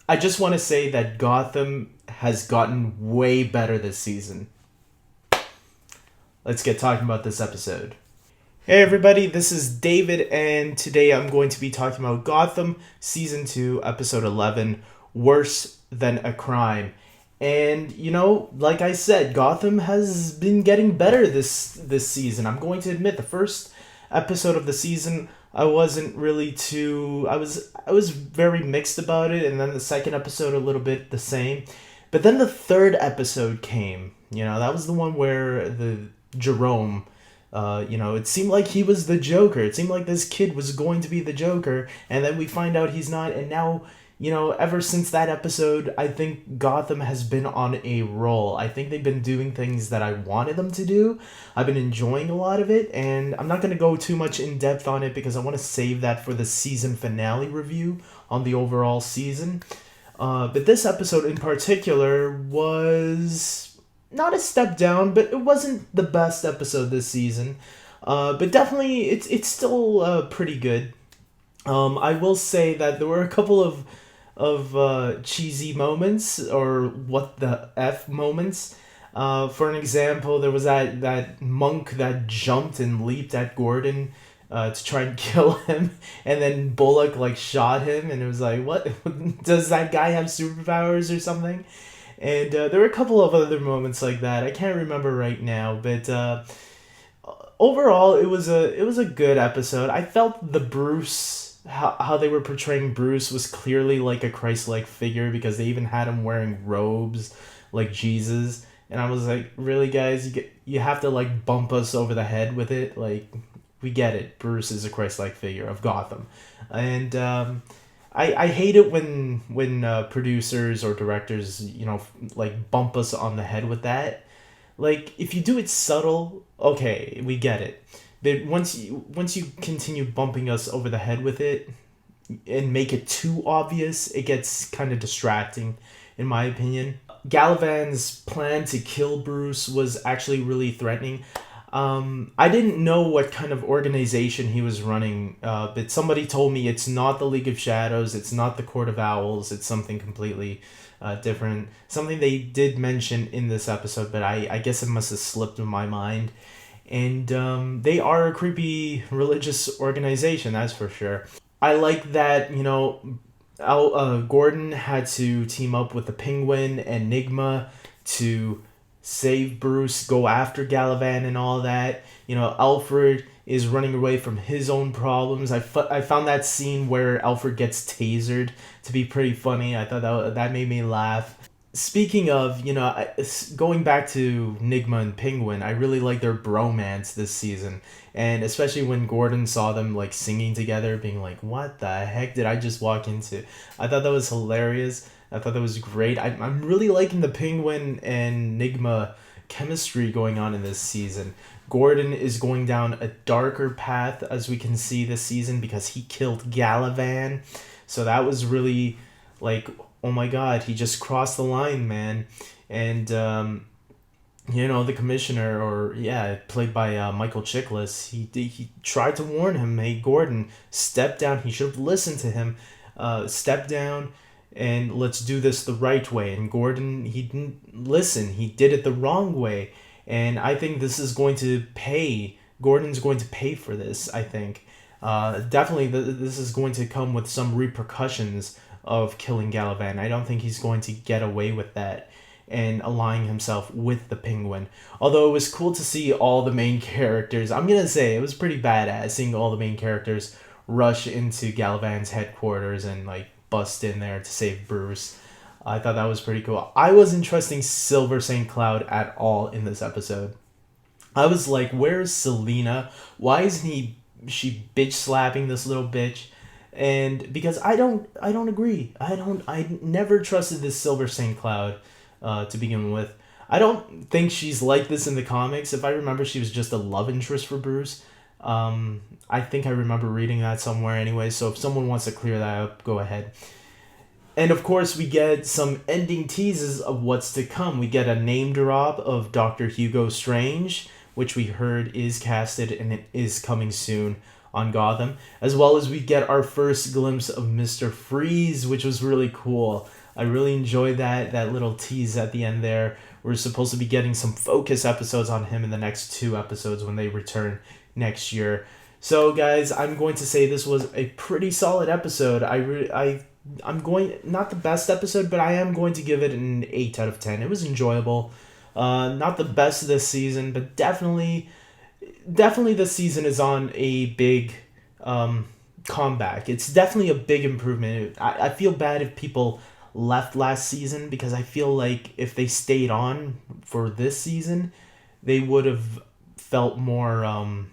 I just want to say that Gotham has gotten way better this season. Let's get talking about this episode. Hey everybody, this is David, and today I'm going to be talking about Gotham Season 2, Episode 11, Worse Than a Crime. And, like I said, Gotham has been getting better this season. I'm going to admit, the first episode of the season, I wasn't really too... I was very mixed about it, and then the second episode a little bit the same. But then the third episode came. That was the one where the Jerome... it seemed like he was the Joker. It seemed like this kid was going to be the Joker, and then we find out he's not. And now, ever since that episode, I think Gotham has been on a roll. I think they've been doing things that I wanted them to do. I've been enjoying a lot of it, and I'm not going to go too much in depth on it because I want to save that for the season finale review on the overall season. But this episode in particular was not a step down, but it wasn't the best episode this season. But definitely, it's still pretty good. I will say that there were a couple of cheesy moments, or what the F moments. For an example, there was that monk that jumped and leaped at Gordon to try and kill him, and then Bullock shot him, and it was like, what? Does that guy have superpowers or something? And there were a couple of other moments like that. I can't remember right now, but overall, it was a good episode. I felt the Bruce, how they were portraying Bruce was clearly like a Christ-like figure, because they even had him wearing robes like Jesus. And I was like, really, guys, you have to bump us over the head with it. We get it. Bruce is a Christ-like figure of Gotham, and I hate it when producers or directors bump us on the head with that. If you do it subtle, okay, we get it. But once you continue bumping us over the head with it and make it too obvious, it gets kind of distracting, in my opinion. Galavan's plan to kill Bruce was actually really threatening. I didn't know what kind of organization he was running, but somebody told me it's not the League of Shadows, it's not the Court of Owls, it's something completely different. Something they did mention in this episode, but I guess it must have slipped in my mind. And they are a creepy religious organization, that's for sure. I like that, Gordon had to team up with the Penguin and Nygma to save Bruce, go after Galavan and all that. Alfred is running away from his own problems. I found that scene where Alfred gets tasered to be pretty funny. I thought that made me laugh. Speaking of, going back to Nygma and Penguin, I really like their bromance this season. And especially when Gordon saw them singing together, being like, what the heck did I just walk into? I thought that was hilarious. I thought that was great. I'm really liking the Penguin and Nygma chemistry going on in this season. Gordon is going down a darker path, as we can see this season, because he killed Galavan. So that was really oh my god, he just crossed the line, man. And the commissioner, or played by Michael Chiklis, he tried to warn him, hey Gordon, step down. He should have listened to him. Step down and let's do this the right way. And Gordon, he didn't listen. He did it the wrong way. And I think this is going to pay. Gordon's going to pay for this, I think. Definitely, this is going to come with some repercussions of killing Galavan. I don't think he's going to get away with that and aligning himself with the Penguin. Although it was cool to see all the main characters. I'm going to say it was pretty badass seeing all the main characters rush into Galavan's headquarters and bust in there to save Bruce. I thought that was pretty cool. I wasn't trusting Silver St. Cloud at all in this episode. I was like, where is Selena? Why isn't she bitch slapping this little bitch? And because I don't agree. I never trusted this Silver St. Cloud to begin with. I don't think she's like this in the comics. If I remember, she was just a love interest for Bruce. I think I remember reading that somewhere anyway, so if someone wants to clear that up, go ahead. And of course, we get some ending teases of what's to come. We get a name drop of Dr. Hugo Strange, which we heard is casted and it is coming soon on Gotham, as well as we get our first glimpse of Mr. Freeze, which was really cool. I really enjoyed that little tease at the end there. We're supposed to be getting some focus episodes on him in the next 2 episodes when they return next year. So guys, I'm going to say this was a pretty solid episode. I'm going, not the best episode, but I am going to give it an 8 out of 10. It was enjoyable. Not the best this season, but definitely this season is on a big comeback. It's definitely a big improvement. I feel bad if people left last season, because I feel like if they stayed on for this season, they would have felt more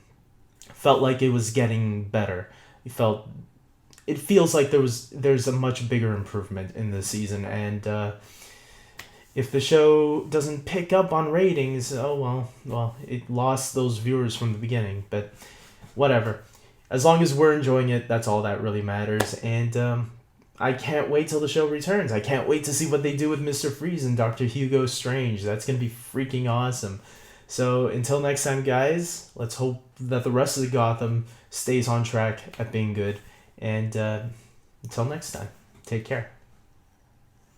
felt like it was getting better. It feels like there's a much bigger improvement in this season, and if the show doesn't pick up on ratings, oh well, it lost those viewers from the beginning, but whatever. As long as we're enjoying it, that's all that really matters. And I can't wait till the show returns. I can't wait to see what they do with Mr. Freeze and Dr. Hugo Strange. That's going to be freaking awesome. So until next time, guys, let's hope that the rest of the Gotham stays on track at being good. And until next time, take care.